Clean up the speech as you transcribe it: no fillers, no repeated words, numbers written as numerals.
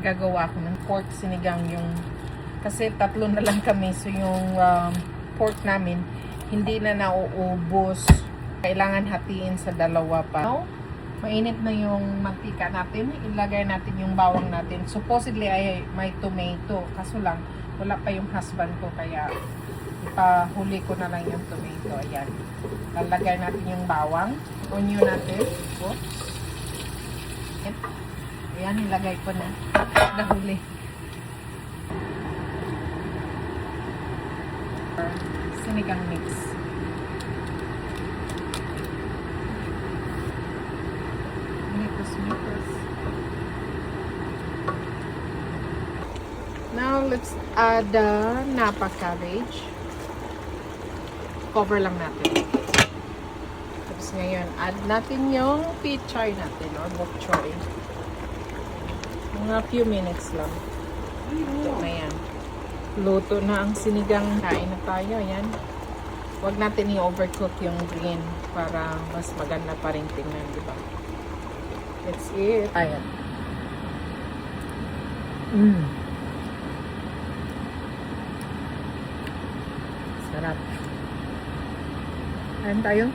gagawa ako ng pork sinigang kasi tatlo na lang kami. So yung pork namin, hindi na nauubos. Kailangan hatiin sa dalawa pa. Now, mainit na yung mantika natin. Ilagay natin yung bawang natin. Supposedly ay may tomato. Kaso lang, wala pa yung husband ko. Kaya ipahuli ko na lang yung tomato. Ayan. Lalagay natin yung bawang. Onion natin. Oops. Ayan, nilagay ko na. Nahuli. Sinigang mix. Mikos. Now, let's add the napa cabbage. Cover lang natin. Tapos ngayon, add natin yung pichay natin or bok choy. Mga few minutes lang. Ito na yan. Luto na ang sinigang. Kain na tayo. Yan. Huwag natin i-overcook yung green para mas maganda pa rin tingnan, di ba? That's it. Ayan. Sarap. Ayan tayo.